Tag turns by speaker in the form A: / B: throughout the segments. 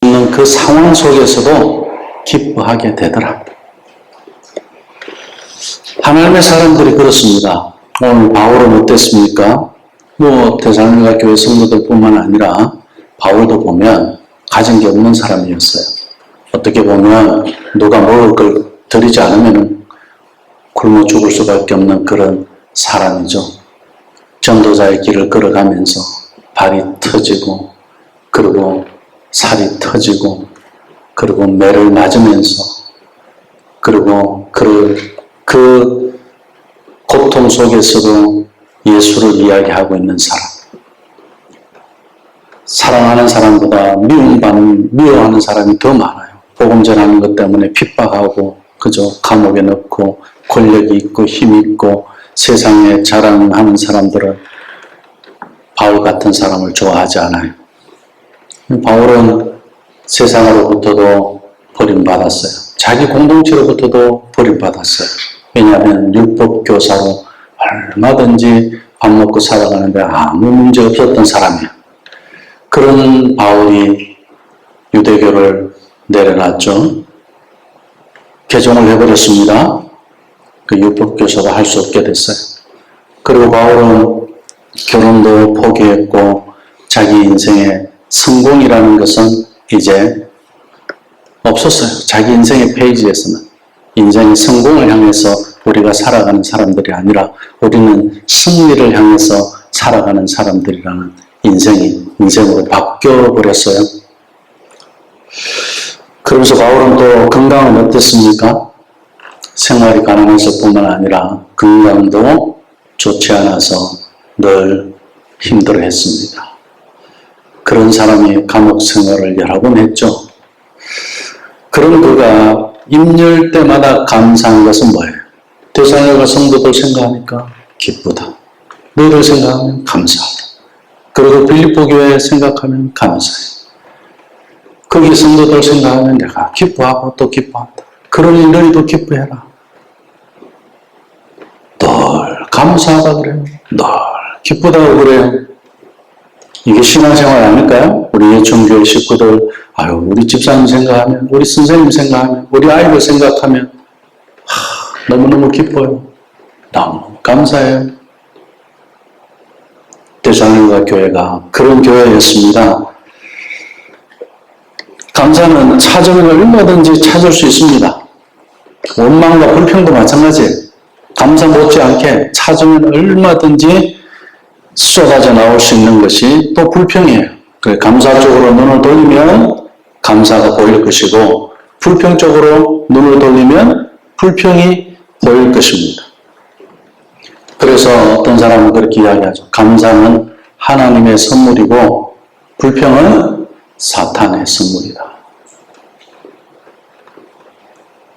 A: 있는 그 상황 속에서도 기뻐하게 되더라. 하나님의 사람들이 그렇습니다. 오늘 바울은 어땠습니까? 데살로니가 교회 성도들뿐만 아니라 바울도 보면 가진 게 없는 사람이었어요. 어떻게 보면 누가 먹을 걸 드리지 않으면 굶어 죽을 수밖에 없는 그런 사람이죠. 전도자의 길을 걸어가면서 발이 터지고, 그리고 살이 터지고, 그리고 매를 맞으면서, 그리고 그 고통 속에서도 예수를 이야기하고 있는 사람. 사랑하는 사람보다 미워하는 사람이 더 많아요. 복음 전하는 것 때문에 핍박하고, 그저 감옥에 넣고, 권력이 있고, 힘이 있고, 세상에 자랑하는 사람들은 바울 같은 사람을 좋아하지 않아요. 바울은 세상으로부터도 버림받았어요. 자기 공동체로부터도 버림받았어요. 왜냐하면 율법교사로 얼마든지 밥 먹고 살아가는데 아무 문제 없었던 사람이에요. 그런 바울이 유대교를 내려놨죠. 개종을 해버렸습니다. 그 율법교사가 할 수 없게 됐어요. 그리고 바울은 결혼도 포기했고 자기 인생의 성공이라는 것은 이제 없었어요. 자기 인생의 페이지에서는 인생의 성공을 향해서 우리가 살아가는 사람들이 아니라 우리는 승리를 향해서 살아가는 사람들이라는 인생으로 바뀌어버렸어요. 그러면서 바울은 또 건강은 어땠습니까? 생활이 가난해서 뿐만 아니라 건강도 좋지 않아서 늘 힘들어했습니다. 그런 사람이 감옥 생활을 여러 번 했죠. 그런 그가 입 열 때마다 감사한 것은 뭐예요? 데살로니가 성도들 생각하니까 기쁘다. 너희를 생각하면 감사하다. 그리고 빌립보 교회 생각하면 감사해. 거기 성도들 생각하면 내가 기뻐하고 또 기뻐한다. 그러니 너희도 기뻐해라. 늘 감사하다 그래요. 늘 기쁘다고 그래요. 이게 신앙생활 아닐까요? 우리 예천교회 식구들, 우리 집사님 생각하면, 우리 선생님 생각하면, 우리 아이들 생각하면 너무너무 기뻐요. 너무 감사해요. 데살로니가 교회가 그런 교회였습니다. 감사는 찾으면 얼마든지 찾을 수 있습니다. 원망과 불평도 마찬가지예요. 감사 못지않게 찾으면 얼마든지 쏟아져 나올 수 있는 것이 또 불평이에요. 감사 쪽으로 눈을 돌리면 감사가 보일 것이고 불평 쪽으로 눈을 돌리면 불평이 보일 것입니다. 그래서 어떤 사람은 그렇게 이야기하죠. 감사는 하나님의 선물이고 불평은 사탄의 선물이다.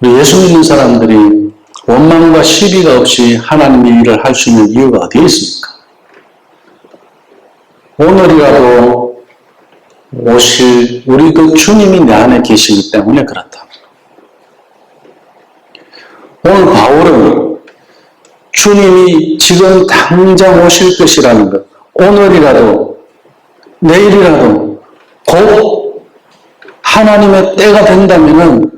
A: 우리 예수 믿는 사람들이 원망과 시비가 없이 하나님의 일을 할 수 있는 이유가 어디에 있습니까? 오늘이라도 오실 우리 그 주님이 내 안에 계시기 때문에 그렇다. 오늘 바울은 주님이 지금 당장 오실 것이라는 것, 오늘이라도 내일이라도 곧 하나님의 때가 된다면은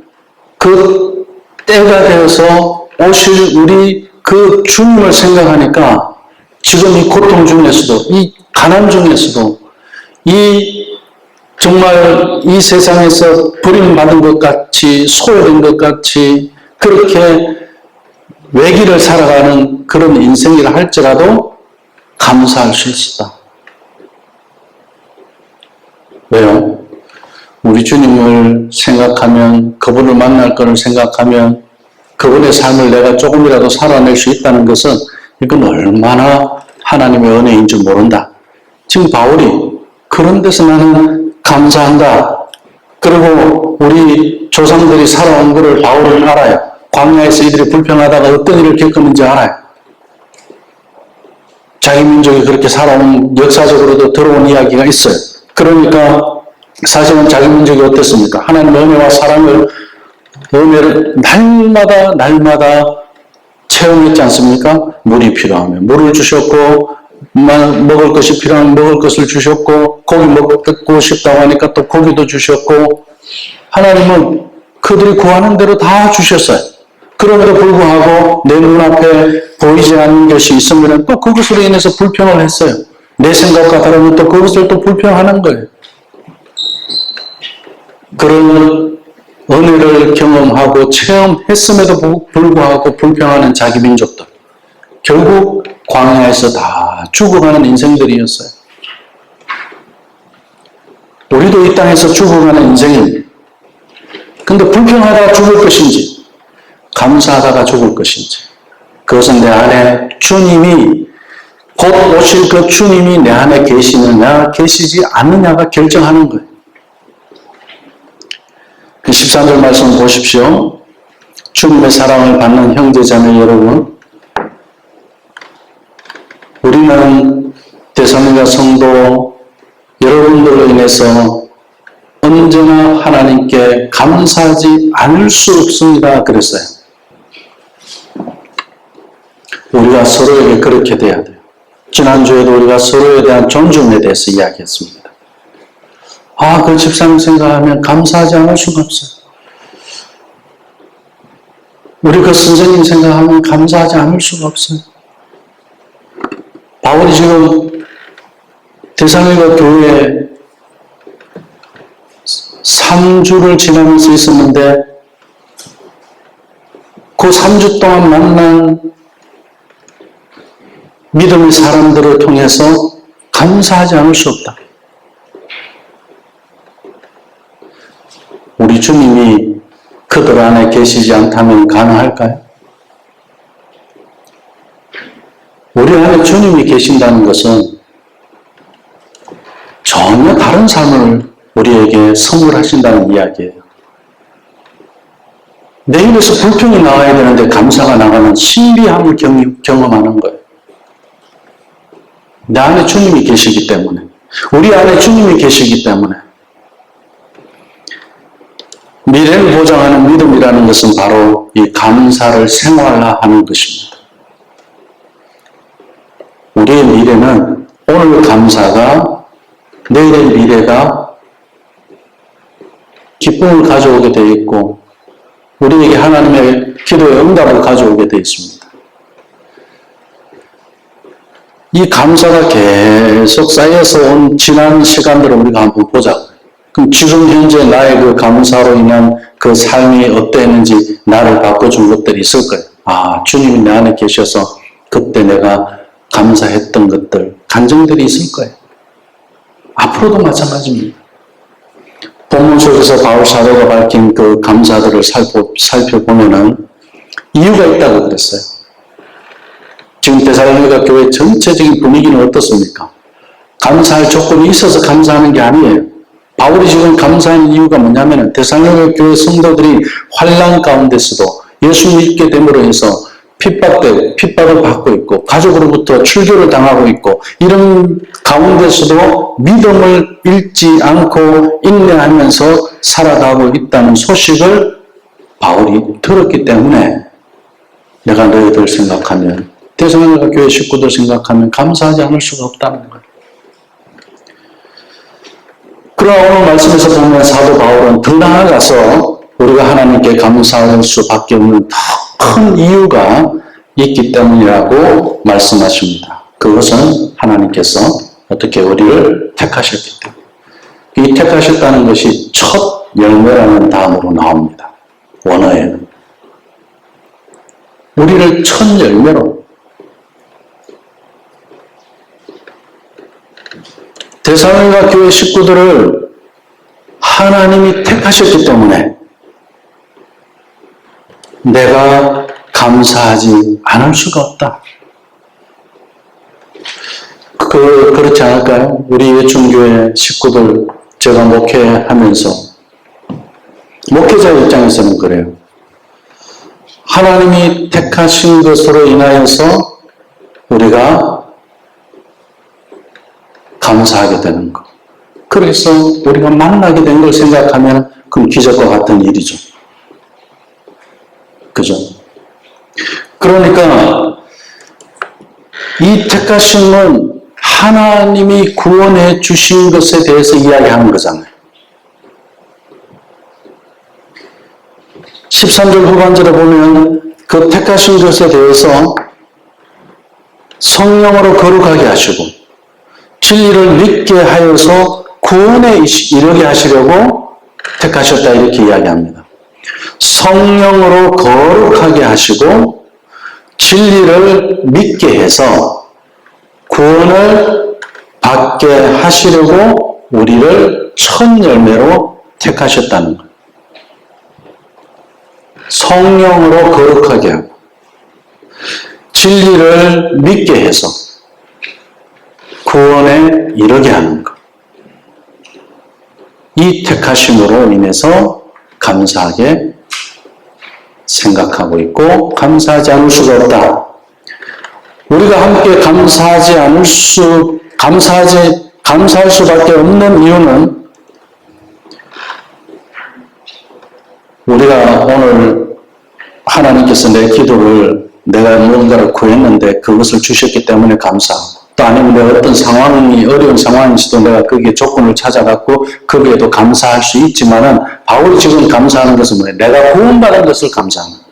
A: 그 때가 되어서 오실 우리 그 주님을 생각하니까 지금 이 고통 중에서도 이 가난 중에서도 정말 이 세상에서 버림받은 것 같이 소외된 것 같이 그렇게 외길을 살아가는 그런 인생이라 할지라도 감사할 수 있었다. 왜요? 우리 주님을 생각하면 그분을 만날 것을 생각하면 그분의 삶을 내가 조금이라도 살아낼 수 있다는 것은 이건 얼마나 하나님의 은혜인 줄 모른다. 지금 바울이 그런 데서 나는 감사한다. 그리고 우리 조상들이 살아온 것을 바울은 알아요. 광야에서 이들이 불평하다가 어떤 일을 겪었는지 알아요. 자기 민족이 그렇게 살아온 역사적으로도 들어온 이야기가 있어요. 그러니까 사실은 자기 민족이 어땠습니까? 하나님의 은혜와 사랑을 은혜를 날마다 체험했지 않습니까? 물이 필요하면 물을 주셨고 먹을 것이 필요하면 먹을 것을 주셨고, 고기 먹고 싶다고 하니까 또 고기도 주셨고, 하나님은 그들이 구하는 대로 다 주셨어요. 그럼에도 불구하고 내 눈앞에 보이지 않는 것이 있으면 또 그것으로 인해서 불평을 했어요. 내 생각과 다르면 또 그것을 또 불평하는 거예요. 그런 은혜를 경험하고 체험했음에도 불구하고 불평하는 자기 민족들. 결국 광야에서 다 죽어가는 인생들이었어요. 우리도 이 땅에서 죽어가는 인생입니다. 근데 불평하다가 죽을 것인지 감사하다가 죽을 것인지, 그것은 내 안에 주님이 곧 오실 그 주님이 내 안에 계시느냐 계시지 않느냐가 결정하는 거예요. 13절 말씀 보십시오. 주님의 사랑을 받는 형제자매 여러분, 우리는 데살로니가 성도 여러분들로 인해서 언제나 하나님께 감사하지 않을 수 없습니다. 그랬어요. 우리가 서로에게 그렇게 돼야 돼요. 지난주에도 우리가 서로에 대한 존중에 대해서 이야기했습니다. 그 집사님 생각하면 감사하지 않을 수가 없어요. 우리 그 선생님 생각하면 감사하지 않을 수가 없어요. 바울이 지금 데살로니가 교회에 3주를 지나면서 있었는데 그 3주 동안 만난 믿음의 사람들을 통해서 감사하지 않을 수 없다. 우리 주님이 그들 안에 계시지 않다면 가능할까요? 우리 안에 주님이 계신다는 것은 전혀 다른 삶을 우리에게 선물하신다는 이야기예요. 내 입에서 불평이 나와야 되는데 감사가 나가는 신비함을 경험하는 거예요. 내 안에 주님이 계시기 때문에, 우리 안에 주님이 계시기 때문에. 미래를 보장하는 믿음이라는 것은 바로 이 감사를 생활화하는 것입니다. 우리의 미래는 오늘 감사가 내일의 미래가 기쁨을 가져오게 되어 있고 우리에게 하나님의 기도의 응답을 가져오게 되어 있습니다. 이 감사가 계속 쌓여서 온 지난 시간들을 우리가 한번 보자고요. 그럼 지금 현재 나의 그 감사로 인한 그 삶이 어땠는지 나를 바꿔준 것들이 있을 거예요. 주님이 내 안에 계셔서 그때 내가 감사했던 것들, 감정들이 있을 거예요. 앞으로도 마찬가지입니다. 본문 속에서 바울 사도가 밝힌 그 감사들을 살펴보면은 이유가 있다고 그랬어요. 지금 데살로니가 교회 전체적인 분위기는 어떻습니까? 감사할 조건이 있어서 감사하는 게 아니에요. 바울이 지금 감사한 이유가 뭐냐면 데살로니가 교회 성도들이 환난 가운데서도 예수 믿게 됨으로 해서 핍박을 받고 있고 가족으로부터 출교를 당하고 있고 이런 가운데서도 믿음을 잃지 않고 인내하면서 살아가고 있다는 소식을 바울이 들었기 때문에 내가 너희들 생각하면 데살로니가 교회 식구들 생각하면 감사하지 않을 수가 없다는 거예요. 그러나 오늘 말씀에서 보면 사도 바울은 더 나아가서 우리가 하나님께 감사할 수밖에 없는 더 큰 이유가 있기 때문이라고 말씀하십니다. 그것은 하나님께서 어떻게 우리를 택하셨기 때문에. 이 택하셨다는 것이 첫 열매라는 단어로 나옵니다. 원어에는. 우리를 첫 열매로. 데살로니가 교회 식구들을 하나님이 택하셨기 때문에 내가 감사하지 않을 수가 없다. 그렇지 않을까요? 우리 예충교회 식구들 제가 목회하면서 목회자 입장에서는 그래요. 하나님이 택하신 것으로 인하여서 우리가 감사하게 되는 것. 그래서 우리가 만나게 된 걸 생각하면 그건 기적과 같은 일이죠. 그죠? 그러니까 이 택하심은 하나님이 구원해 주신 것에 대해서 이야기하는 거잖아요. 13절 후반절에 보면 그 택하신 것에 대해서 성령으로 거룩하게 하시고 진리를 믿게 하여서 구원에 이르게 하시려고 택하셨다 이렇게 이야기합니다. 성령으로 거룩하게 하시고 진리를 믿게 해서 구원을 받게 하시려고 우리를 첫 열매로 택하셨다는 거예요. 성령으로 거룩하게 하고 진리를 믿게 해서 구원에 이르게 하는 것. 이 택하심으로 인해서 감사하게 생각하고 있고 감사하지 않을 수가 없다. 우리가 함께 감사할 수밖에 없는 이유는 우리가 오늘 하나님께서 내 기도를 내가 무언가를 구했는데 그것을 주셨기 때문에 감사하고 또 아니면 내가 어떤 상황이 어려운 상황인지도 내가 거기에 조건을 찾아갖고 거기에도 감사할 수 있지만은 바울이 지금 감사하는 것은 뭐예요? 내가 구원받은 것을 감사하는 거예요.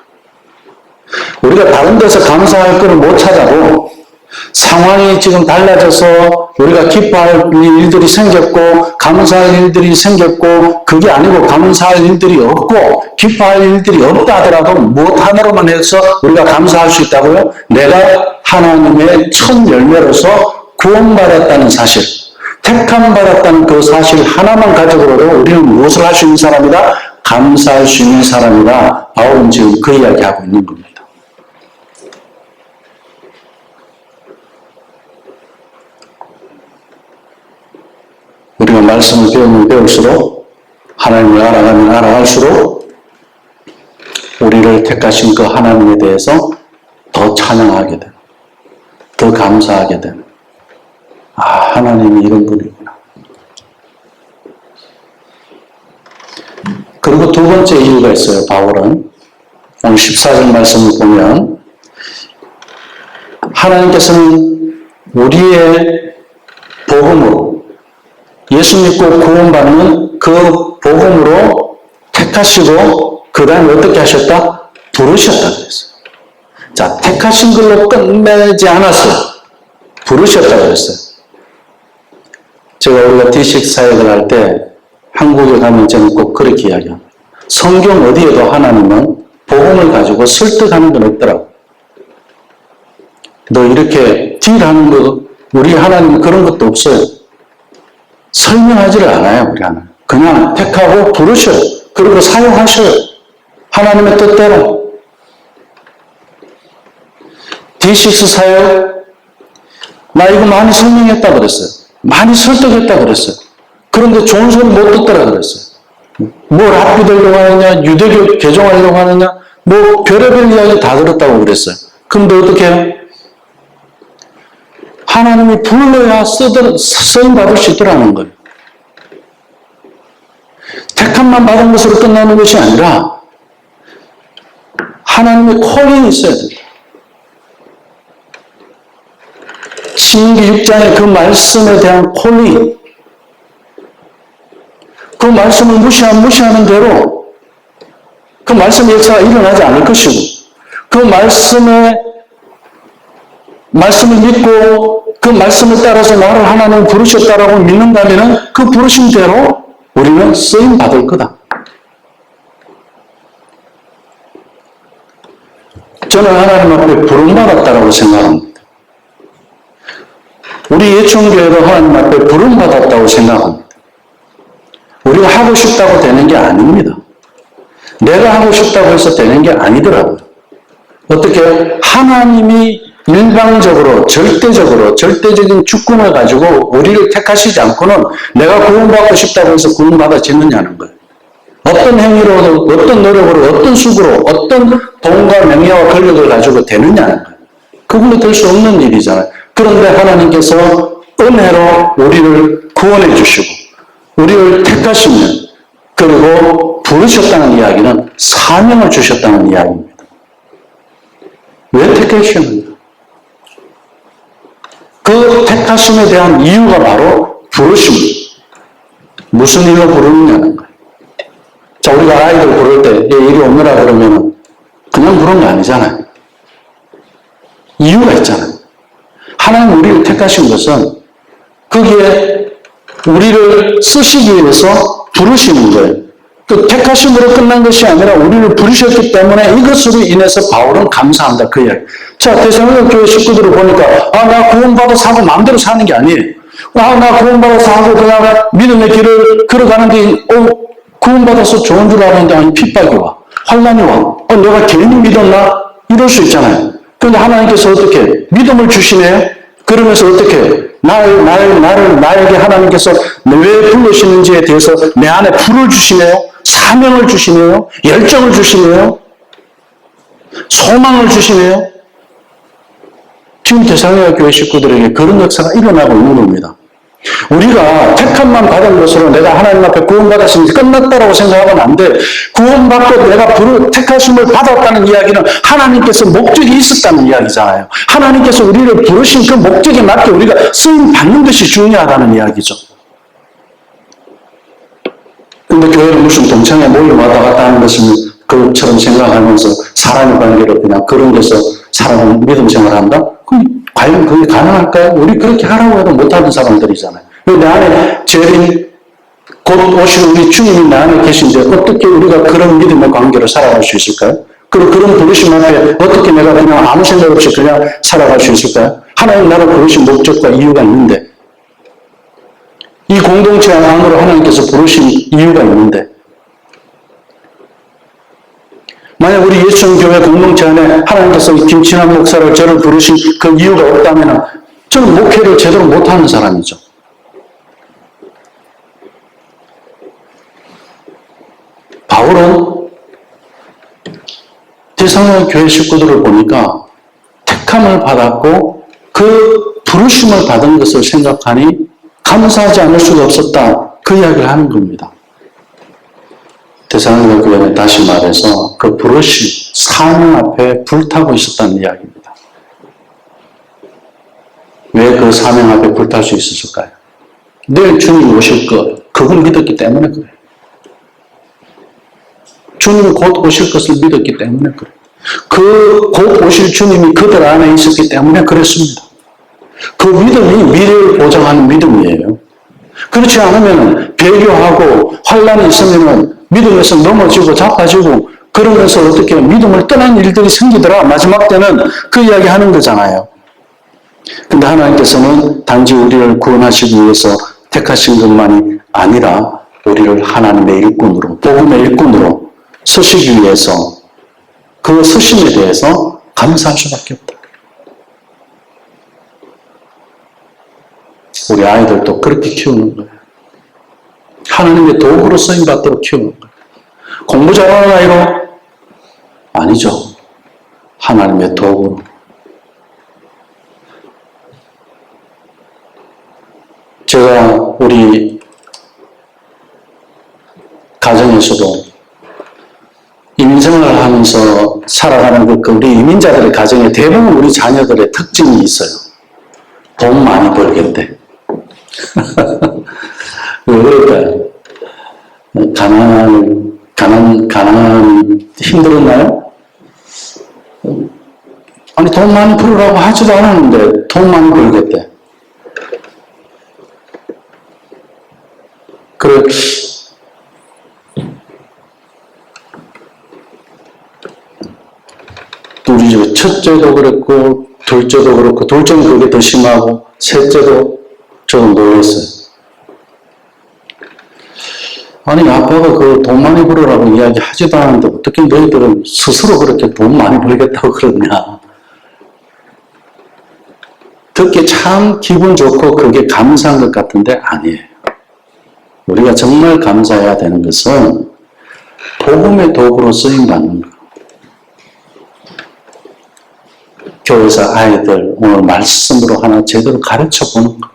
A: 우리가 다른 데서 감사할 것을 못 찾아도 상황이 지금 달라져서 우리가 기뻐할 일들이 생겼고 감사할 일들이 생겼고 그게 아니고 감사할 일들이 없고 기뻐할 일들이 없다 하더라도 무엇 하나로만 해서 우리가 감사할 수 있다고요? 내가 하나님의 첫 열매로서 구원받았다는 사실, 택함 받았다는 그 사실 하나만 가지고도 우리는 무엇을 할 수 있는 사람이다? 감사할 수 있는 사람이다. 바울은 지금 그 이야기하고 있는 겁니다. 우리가 말씀을 배우면 배울수록 하나님을 알아가면 알아갈수록 우리를 택하신 그 하나님에 대해서 더 찬양하게 되는, 더 감사하게 되는, 하나님이 이런 분이구나. 그리고 두 번째 이유가 있어요. 바울은 오늘 14절 말씀을 보면 하나님께서는 우리의 복음으로 예수 믿고 구원받는 그 복음으로 택하시고 그 다음에 어떻게 하셨다? 부르셨다 그랬어요. 자, 택하신 걸로 끝내지 않았어요. 부르셨다 그랬어요. 제가 우리가 D6 사역을 할 때 한국에 가면 저는 꼭 그렇게 이야기합니다. 성경 어디에도 하나님은 복음을 가지고 설득하는 건 없더라고. 너 이렇게 딜하는 거 우리 하나님은 그런 것도 없어요. 설명하지를 않아요, 우리 하나님. 그냥 택하고 부르셔요. 그리고 사용하셔요. 하나님의 뜻대로. D6 사역, 나 이거 많이 설명했다 그랬어요. 많이 설득했다 그랬어요. 그런데 좋은 소리 못 듣더라 그랬어요. 뭘 합비되려고 하느냐, 유대교 개종하려고 하느냐, 뭐 별의별 이야기 다 들었다고 그랬어요. 근데 어떻게 해요? 하나님이 불러야 쓰임받을 수 있더라는 거예요. 택함만 받은 것으로 끝나는 것이 아니라 하나님의 콜링이 있어야 된다. 신기 6장의 그 말씀에 대한 콜링, 그 말씀을 무시하는 대로 그 말씀의 역사가 일어나지 않을 것이고 그 말씀을 믿고 그 말씀을 따라서 나를 하나님 부르셨다라고 믿는다면 그 부르신 대로 우리는 쓰임 받을 거다. 저는 하나님 앞에 부름받았다라고 생각합니다. 우리 예천교회도 하나님 앞에 부름받았다고 생각합니다. 우리가 하고 싶다고 되는 게 아닙니다. 내가 하고 싶다고 해서 되는 게 아니더라고요. 어떻게 하나님이 일방적으로 절대적인 주권을 가지고 우리를 택하시지 않고는 내가 구원받고 싶다고 해서 구원받아지느냐는 거예요. 어떤 행위로, 어떤 노력으로, 어떤 수고로, 어떤 돈과 명예와 권력을 가지고 되느냐는 거예요. 그걸로 될 수 없는 일이잖아요. 그런데 하나님께서 은혜로 우리를 구원해 주시고 우리를 택하시면 그리고 부르셨다는 이야기는 사명을 주셨다는 이야기입니다. 왜 택하셨는가? 그 택하심에 대한 이유가 바로 부르심. 무슨 일로 부르느냐는 거예요. 자, 우리가 아이들 부를 때 이리 오느라 그러면 그냥 부른 게 아니잖아요. 이유가 있잖아요. 하나님 우리를 택하신 것은 거기에 우리를 쓰시기 위해서 부르시는 거예요. 그 택하심으로 끝난 것이 아니라 우리를 부르셨기 때문에 이것으로 인해서 바울은 감사한다. 그 이야기. 자, 데살로니가 교회 식구들을 보니까 나 구원받아서 하고 마음대로 사는 게 아니에요. 나 구원받아서 하고 그냥 믿음의 길을 걸어가는데 구원받아서 좋은 줄 알았는데 아니 핍박이 와. 환난이 와. 내가 괜히 믿었나? 이럴 수 있잖아요. 그런데 하나님께서 어떻게 믿음을 주시네요? 그러면서 어떻게 나에게 하나님께서 왜 부르시는지에 대해서 내 안에 불을 주시네요. 사명을 주시네요. 열정을 주시네요. 소망을 주시네요. 지금 데살로니가 교회 식구들에게 그런 역사가 일어나고 있는 겁니다. 우리가 택함만 받은 것으로 내가 하나님 앞에 구원받았으니 끝났다라고 생각하면 안 돼. 구원받고 내가 택하심을 받았다는 이야기는 하나님께서 목적이 있었다는 이야기잖아요. 하나님께서 우리를 부르신 그 목적에 맞게 우리가 쓰임 받는 것이 중요하다는 이야기죠. 근데 교회는 무슨 동창회 모임 왔다 갔다 하는 것은 그처럼 생각하면서 사람의 관계로 그냥 그런 데서 사람은 믿음 생활한다? 그럼 과연 그게 가능할까요? 우리 그렇게 하라고 해도 못하는 사람들이잖아요. 내 안에 재림, 곧 오실 우리 주님이 내 안에 계신데 어떻게 우리가 그런 믿음의 관계로 살아갈 수 있을까요? 그런 부르심 앞에 어떻게 내가 그냥 아무 생각 없이 그냥 살아갈 수 있을까요? 하나님 나를 부르신 목적과 이유가 있는데 이 공동체 안으로 하나님께서 부르신 이유가 있는데 만약 우리 예수교회 공동체 안에 하나님께서 김친환 목사를 저를 부르신 그 이유가 없다면 저는 목회를 제대로 못하는 사람이죠. 바울은 데살로니가 교회 식구들을 보니까 택함을 받았고 그 부르심을 받은 것을 생각하니 감사하지 않을 수가 없었다. 그 이야기를 하는 겁니다. 데살로니가 교회는 다시 말해서 그 부르심, 사명 앞에 불타고 있었다는 이야기입니다. 왜 그 사명 앞에 불탈 수 있었을까요? 내일 주님 오실 것, 그걸 믿었기 때문에 그래요. 주님이 곧 오실 것을 믿었기 때문에 그래요. 그 곧 오실 주님이 그들 안에 있었기 때문에 그랬습니다. 그 믿음이 미래를 보장하는 믿음이에요. 그렇지 않으면 배교하고 환란이 있으면 믿음에서 넘어지고 자빠지고 그러면서 어떻게 믿음을 떠난 일들이 생기더라. 마지막 때는 그 이야기 하는 거잖아요. 근데 하나님께서는 단지 우리를 구원하시기 위해서 택하신 것만이 아니라 우리를 하나님의 일꾼으로, 복음의 일꾼으로 쓰시기 위해서 그 쓰심에 대해서 감사할 수밖에 없다. 우리 아이들도 그렇게 키우는 거예요. 하나님의 도구로 쓰임받도록 키우는 거예요. 공부 잘하는 아이로? 아니죠. 하나님의 도구로. 제가 우리 가정에서도 이민생활을 하면서 살아가는 그 우리 이민자들의 가정에 대부분 우리 자녀들의 특징이 있어요. 돈 많이 벌겠대. 왜 그럴까요? 가난 힘들었나요? 아니, 돈 많이 벌으라고 하지도 않았는데 돈 많이 벌겠대. 그래, 우리 집 첫째도 그랬고, 둘째도 그렇고, 둘째는 그게 더 심하고, 셋째도 저는 놀랐어요. 아니, 아빠가 그 돈 많이 벌으라고 이야기 하지도 않았는데 어떻게 너희들은 스스로 그렇게 돈 많이 벌겠다고 그러냐. 듣기 참 기분 좋고 그게 감사한 것 같은데 아니에요. 우리가 정말 감사해야 되는 것은 복음의 도구로 쓰임받는 것. 교회에서 아이들 오늘 말씀으로 하나 제대로 가르쳐보는 것.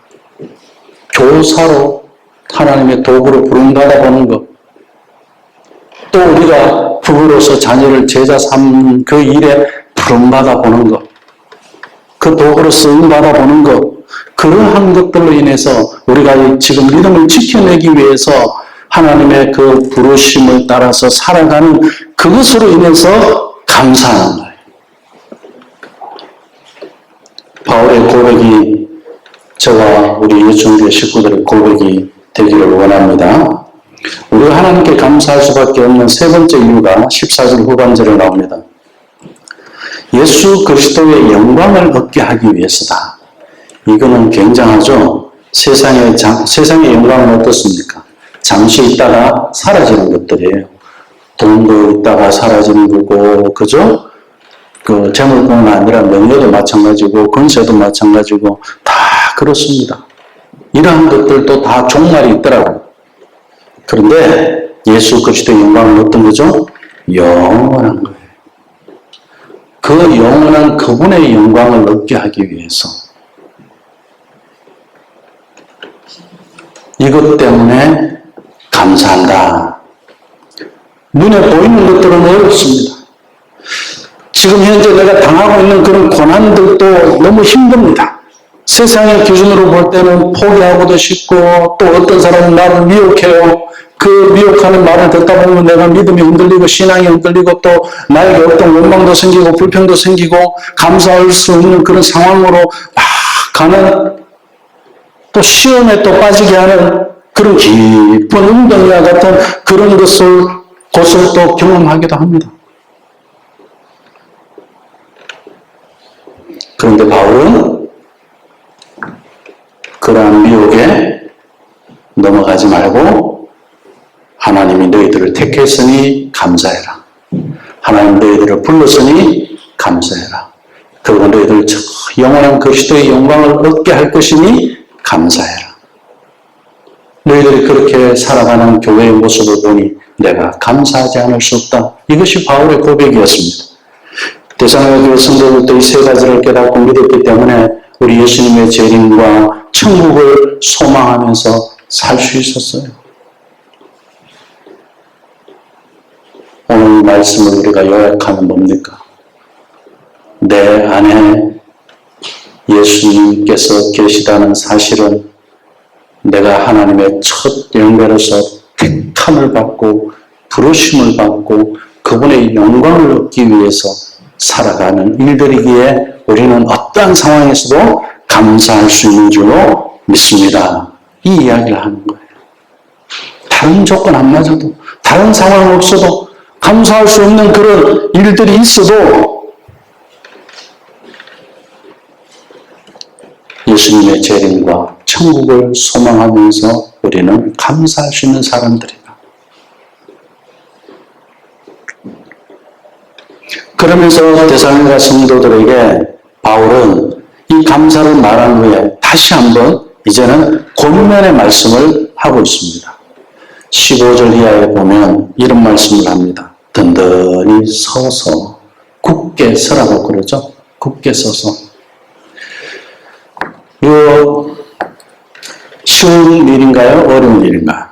A: 교사로 하나님의 도구로 부름받아 보는 것. 또 우리가 부부로서 자녀를 제자 삼는 그 일에 부름받아 보는 것. 그 도구로 쓰임받아 보는 것. 그러한 것들로 인해서 우리가 지금 믿음을 지켜내기 위해서 하나님의 그 부르심을 따라서 살아가는 그것으로 인해서 감사하는 거예요. 바울의 고백이 저와 우리 예수님의 식구들의 고백이 되기를 원합니다. 우리가 하나님께 감사할 수밖에 없는 세 번째 이유가 14절 후반절에 나옵니다. 예수 그리스도의 영광을 얻게 하기 위해서다. 이거는 굉장하죠. 세상의 영광은 어떻습니까? 잠시 있다가 사라지는 것들이에요. 돈도 있다가 사라지는 거고, 그죠? 그 재물뿐만 아니라 명예도 마찬가지고, 권세도 마찬가지고, 다 그렇습니다. 이러한 것들도 다 종말이 있더라고요. 그런데 예수 그리스도의 영광은 어떤 거죠? 영원한 거예요. 그 영원한 그분의 영광을 얻게 하기 위해서 이것 때문에 감사한다. 눈에 보이는 것들은 어렵습니다. 지금 현재 내가 당하고 있는 그런 고난들도 너무 힘듭니다. 세상의 기준으로 볼 때는 포기하고도 싶고, 또 어떤 사람은 나를 미혹해요. 그 미혹하는 말을 듣다 보면 내가 믿음이 흔들리고 신앙이 흔들리고 또 나에게 어떤 원망도 생기고 불평도 생기고 감사할 수 없는 그런 상황으로 막 가는, 또 시험에 또 빠지게 하는 그런 깊은 웅덩이와 같은 그런 곳을 또 경험하기도 합니다. 그런데 바울은 그러한 미혹에 넘어가지 말고 하나님이 너희들을 택했으니 감사해라. 하나님 너희들을 불렀으니 감사해라. 그리고 너희들 영원한 그리스도의 영광을 얻게 할 것이니 감사해라. 너희들이 그렇게 살아가는 교회의 모습을 보니 내가 감사하지 않을 수 없다. 이것이 바울의 고백이었습니다. 데살로니가 교회 성도들도 이 세 가지를 깨닫고 믿었기 때문에 우리 예수님의 재림과 천국을 소망하면서 살 수 있었어요. 오늘 이 말씀을 우리가 요약하면 뭡니까? 내 안에 예수님께서 계시다는 사실은 내가 하나님의 첫 영배로서 택함을 받고 부르심을 받고 그분의 영광을 얻기 위해서 살아가는 일들이기에 우리는 어떠한 상황에서도 감사할 수 있는 줄로 믿습니다. 이 이야기를 하는 거예요. 다른 조건 안 맞아도, 다른 상황 없어도, 감사할 수 없는 그런 일들이 있어도 예수님의 재림과 천국을 소망하면서 우리는 감사할 수 있는 사람들이다. 그러면서 데살로니가 성도들에게 바울은 이 감사를 말한 후에 다시 한번 이제는 권면의 말씀을 하고 있습니다. 15절 이하에 보면 이런 말씀을 합니다. 든든히 서서 굳게 서라고 그러죠. 굳게 서서. 이거 쉬운 일인가요? 어려운 일인가요?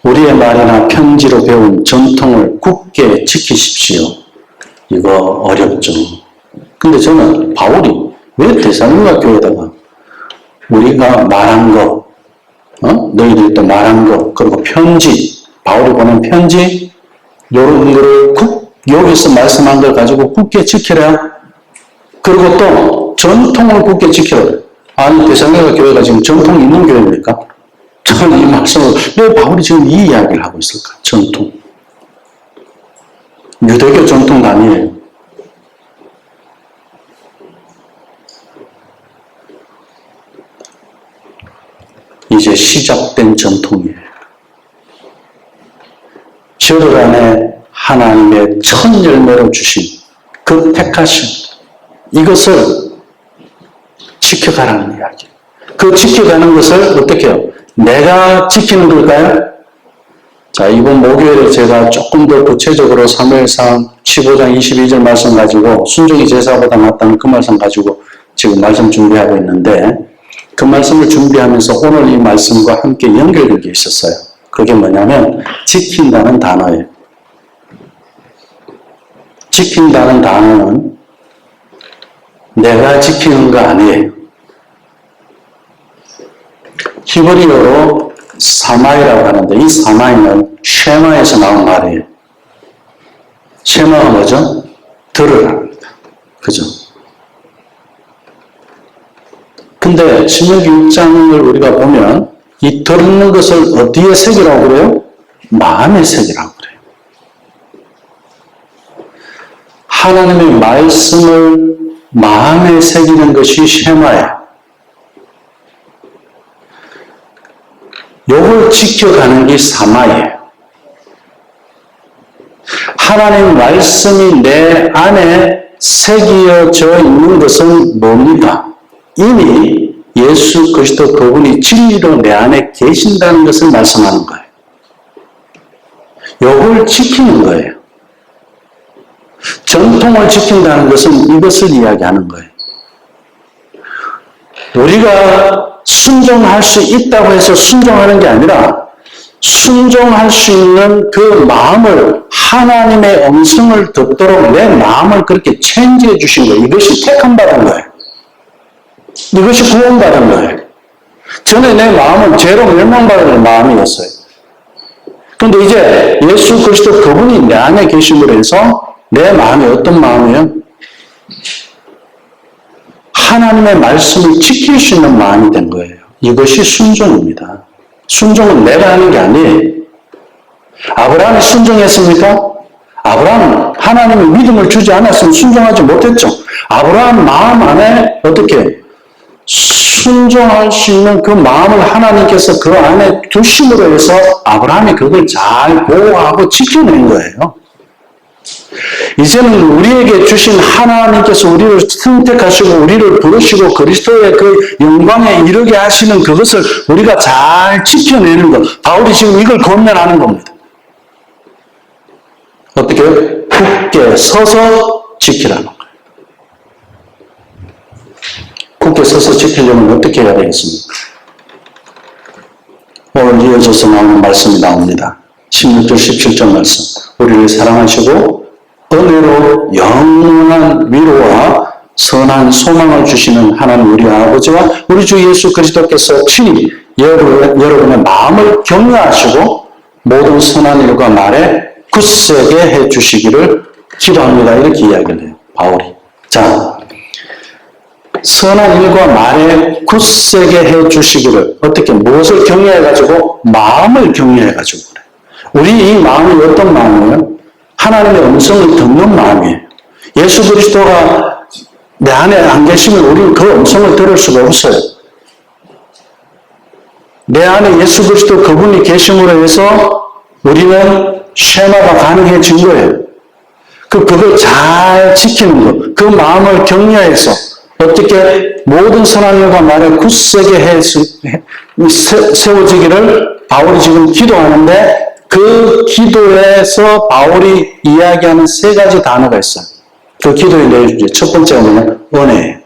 A: 우리의 말이나 편지로 배운 전통을 굳게 지키십시오. 이거 어렵죠. 근데 저는 바울이 왜 데살로니가 교회에다가 우리가 말한 거, 너희들도 말한 거, 그리고 편지, 바울이 보낸 편지, 이런 거를 여기서 말씀한 걸 가지고 굳게 지키라. 그리고 또 전통을 굳게 지키라. 아니, 데살로니가 교회가 지금 전통이 있는 교회입니까? 저는 이 말씀을, 왜 바울이 지금 이 이야기를 하고 있을까? 전통. 유대교 전통도 아니에요. 이제 시작된 전통이에요. 저를 안에 하나님의 첫 열매로 주신 그 택하심, 이것을 지켜가라는 이야기. 그 지켜가는 것을 어떻게 해요? 내가 지키는 걸까요? 자, 이번 목요일에 제가 조금 더 구체적으로 사무엘상 15장 22절 말씀 가지고 순종이 제사보다 낫다는 그 말씀 가지고 지금 말씀 준비하고 있는데, 그 말씀을 준비하면서 오늘 이 말씀과 함께 연결된 게 있었어요. 그게 뭐냐면 지킨다는 단어예요. 지킨다는 단어는 내가 지키는 거 아니에요. 히브리어로 사마이라고 하는데 이 사마이는 쉐마에서 나온 말이에요. 쉐마가 뭐죠? 들으랍니다. 그죠? 근데 신명기 6장을 우리가 보면 이 들는 것을 어디에 새기라고 그래요? 마음에 새기라고 그래요. 하나님의 말씀을 마음에 새기는 것이 쉐마예요. 요걸 지켜가는 게 사마예요. 하나님 말씀이 내 안에 새겨져 있는 것은 뭡니까? 이미 예수 그리스도 그분이 진리로 내 안에 계신다는 것을 말씀하는 거예요. 요걸 지키는 거예요. 전통을 지킨다는 것은 이것을 이야기하는 거예요. 우리가 순종할 수 있다고 해서 순종하는 게 아니라 순종할 수 있는 그 마음을 하나님의 음성을 듣도록 내 마음을 그렇게 체인지해 주신 거예요. 이것이 택함받은 거예요. 이것이 구원받은 거예요. 전에 내 마음은 죄로 멸망받은 마음이었어요. 그런데 이제 예수 그리스도 그분이 내 안에 계심으로 해서 내 마음이 어떤 마음이에요? 하나님의 말씀을 지킬 수 있는 마음이 된 거예요. 이것이 순종입니다. 순종은 내가 하는 게 아니에요. 아브라함이 순종했습니까? 아브라함은 하나님의 믿음을 주지 않았으면 순종하지 못했죠. 아브라함 마음 안에 어떻게 순종할 수 있는 그 마음을 하나님께서 그 안에 두심으로 해서 아브라함이 그걸 잘 보호하고 지켜낸 거예요. 이제는 우리에게 주신 하나님께서 우리를 선택하시고 우리를 부르시고 그리스도의 그 영광에 이르게 하시는 그것을 우리가 잘 지켜내는 것. 바울이 지금 이걸 권면하는 겁니다. 어떻게? 굳게 서서 지키라는 거예요. 굳게 서서 지키려면 어떻게 해야 되겠습니까? 오늘 이어져서 나오는 말씀이 나옵니다. 16절 17절 말씀. 우리를 사랑하시고 은혜로 영원한 위로와 선한 소망을 주시는 하나님 우리 아버지와 우리 주 예수 그리스도께서 친히 여러분의 마음을 격려하시고 모든 선한 일과 말에 굳세게 해주시기를 기도합니다. 이렇게 이야기를 해요. 바울이. 자, 선한 일과 말에 굳세게 해주시기를 어떻게 무엇을 격려해가지고 마음을 격려해가지고 그래. 우리 이 마음이 어떤 마음이에요? 하나님의 음성을 듣는 마음이에요. 예수 그리스도가 내 안에 안 계시면 우리는 그 음성을 들을 수가 없어요. 내 안에 예수 그리스도 그분이 계심으로 해서 우리는 쉐마가 가능해진 거예요. 그걸 잘 지키는 것, 그 마음을 격려해서 어떻게 모든 선한 일과 말에 굳세게 세워지기를 바울이 지금 기도하는데 그 기도에서 바울이 이야기하는 세 가지 단어가 있어요. 그 기도의 내용 첫 번째가 뭐냐? 은혜예요.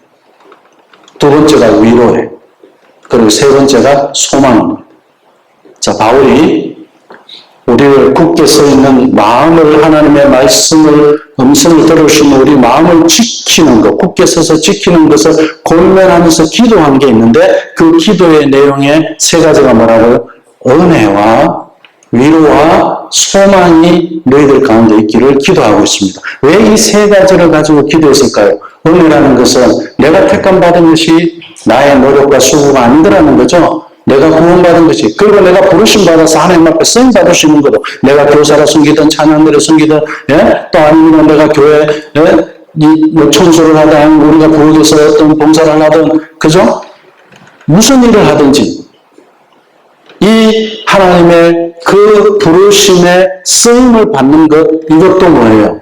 A: 두 번째가 위로예요. 그리고 세 번째가 소망입니다. 자, 바울이 우리를 굳게 서 있는 마음을 하나님의 말씀을 음성을 들으시면 우리 마음을 지키는 것, 굳게 서서 지키는 것을 권면하면서 기도한 게 있는데 그 기도의 내용에 세 가지가 뭐라고요? 은혜와 위로와 소망이 너희들 가운데 있기를 기도하고 있습니다. 왜 이 세 가지를 가지고 기도했을까요? 은혜라는 것은 내가 택함받은 것이 나의 노력과 수고가 아니더라는 거죠. 내가 구원받은 것이, 그리고 내가 부르심받아서 하나님 앞에 쓰임받을 수 있는 것도, 내가 교사를 섬기든 찬양대를 섬기든, 또 아니면 내가 교회에 청소를 하든 우리가 부엌에서 어떤 봉사를 하든, 그죠? 무슨 일을 하든지 이 하나님의 그 부르심의 쓰임을 받는 것, 이것도 뭐예요?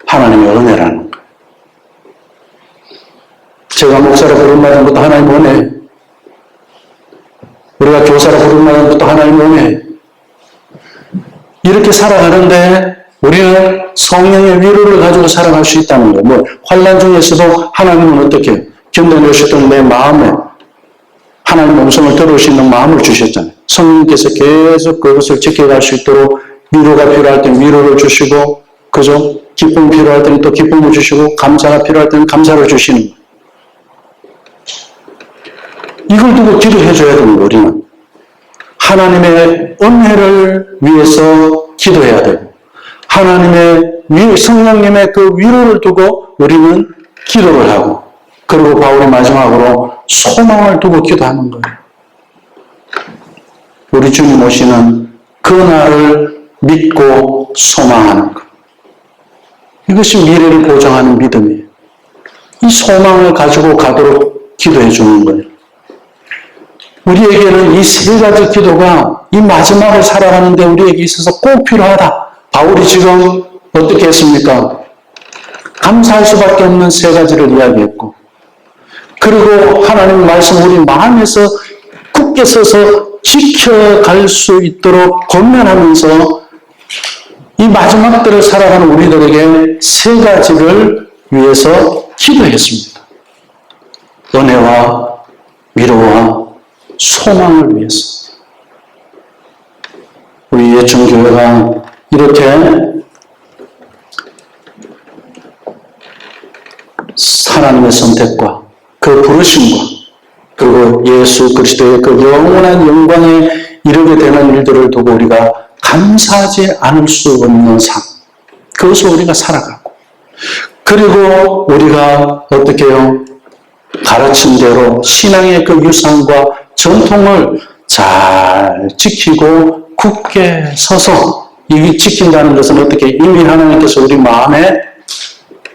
A: 하나님의 은혜라는 거예요. 제가 목사로 부름받은 것도 하나님의 은혜예요. 우리가 교사로 부름받은 것도 하나님의 은혜예요. 이렇게 살아가는데 우리는 성령의 위로를 가지고 살아갈 수 있다는 거예요. 뭐 환난 중에서도 하나님은 어떻게 견뎌내셨던 내 마음에 하나님의 음성을 들을 수 있는 마음을 주셨잖아요. 성령께서 계속 그것을 지켜갈 수 있도록 위로가 필요할 때는 위로를 주시고, 그죠? 기쁨이 필요할 때는 또 기쁨을 주시고, 감사가 필요할 때는 감사를 주시는 거예요. 이걸 두고 기도해 줘야 되는 거, 우리는. 하나님의 은혜를 위해서 기도해야 되고, 하나님의 성령님의 그 위로를 두고 우리는 기도를 하고, 그리고 바울이 마지막으로 소망을 두고 기도하는 거예요. 우리 주님 오시는 그날을 믿고 소망하는 것. 이것이 미래를 보장하는 믿음이에요. 이 소망을 가지고 가도록 기도해 주는 거예요. 우리에게는 이 세 가지 기도가 이 마지막을 살아가는데 우리에게 있어서 꼭 필요하다. 바울이 지금 어떻게 했습니까? 감사할 수밖에 없는 세 가지를 이야기했고, 그리고 하나님 말씀 우리 마음에서 굳게 서서 지켜갈 수 있도록 권면하면서 이 마지막 때를 살아가는 우리들에게 세 가지를 위해서 기도했습니다. 은혜와 위로와 소망을 위해서. 우리 예천교회가 이렇게 하나님의 선택과 그 부르심과 그리고 예수 그리스도의 그 영원한 영광에 이르게 되는 일들을 두고 우리가 감사하지 않을 수 없는 삶, 그것을 우리가 살아가고, 그리고 우리가 어떻게 해요? 가르친 대로 신앙의 그 유산과 전통을 잘 지키고 굳게 서서, 이 지킨다는 것은 어떻게 이미 하나님께서 우리 마음에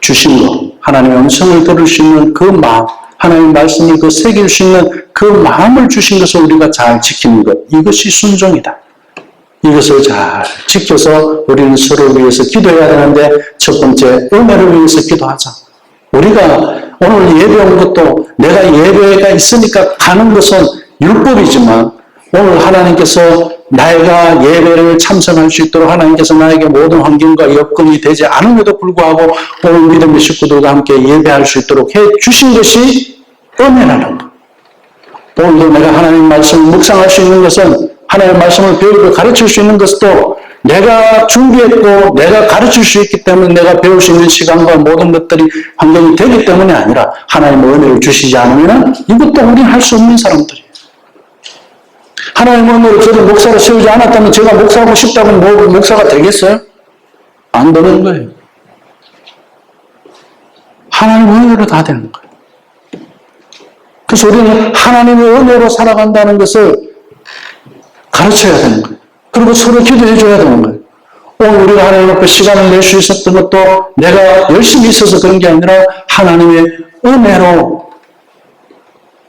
A: 주신 것, 하나님의 음성을 들을 수 있는 그 마음, 하나님의 말씀을 그 새길 수 있는 그 마음을 주신 것을 우리가 잘 지키는 것, 이것이 순종이다. 이것을 잘 지켜서 우리는 서로를 위해서 기도해야 되는데, 첫 번째 은혜를 위해서 기도하자. 우리가 오늘 예배 온 것도 내가 예배가 있으니까 가는 것은 율법이지만, 오늘 하나님께서 내가 예배를 참석할 수 있도록 하나님께서 나에게 모든 환경과 여건이 되지 않음에도 불구하고 오늘 믿음의 식구들과 함께 예배할 수 있도록 해 주신 것이 은혜라는 것. 오늘도 내가 하나님 말씀을 묵상할 수 있는 것은, 하나님의 말씀을 배우고 가르칠 수 있는 것도 내가 준비했고 내가 가르칠 수 있기 때문에 내가 배울 수 있는 시간과 모든 것들이 환경이 되기 때문이 아니라, 하나님의 은혜를 주시지 않으면 이것도 우리는 할 수 없는 사람들이에요. 하나님의 은혜로 저를 목사로 세우지 않았다면 제가 목사하고 싶다고 목사가 되겠어요? 안 되는 거예요. 하나님의 은혜로 다 되는 거예요. 그래서 우리는 하나님의 은혜로 살아간다는 것을 가르쳐야 되는 거예요. 그리고 서로 기도해 줘야 되는 거예요. 오늘 우리가 하나님 앞에 시간을 낼 수 있었던 것도 내가 열심히 있어서 그런 게 아니라 하나님의 은혜로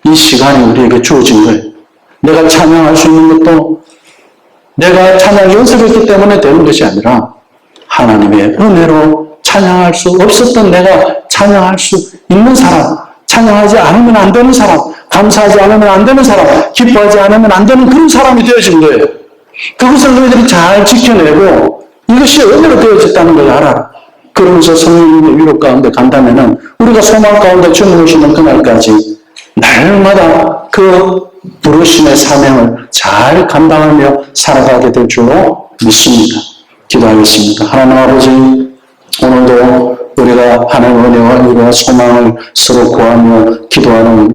A: 이 시간이 우리에게 주어진 거예요. 내가 찬양할 수 있는 것도 내가 찬양 연습했기 때문에 되는 것이 아니라 하나님의 은혜로 찬양할 수 없었던 내가 찬양할 수 있는 사람, 찬양하지 않으면 안 되는 사람, 감사하지 않으면 안 되는 사람, 기뻐하지 않으면 안 되는 그런 사람이 되어진 거예요. 그것을 너희들이 잘 지켜내고 이것이 은혜로 되어졌다는 걸 알아라. 그러면서 성령님의 위로 가운데 간다면은 우리가 소망 가운데 주님 오시는 그날까지 날마다 그 부르심의 사명을 잘 감당하며 살아가게 될 줄로 믿습니다. 기도하겠습니다. 하나님 아버지, 오늘도 우리가 하나님의 은혜와 위로와 소망을 서로 구하며 기도하는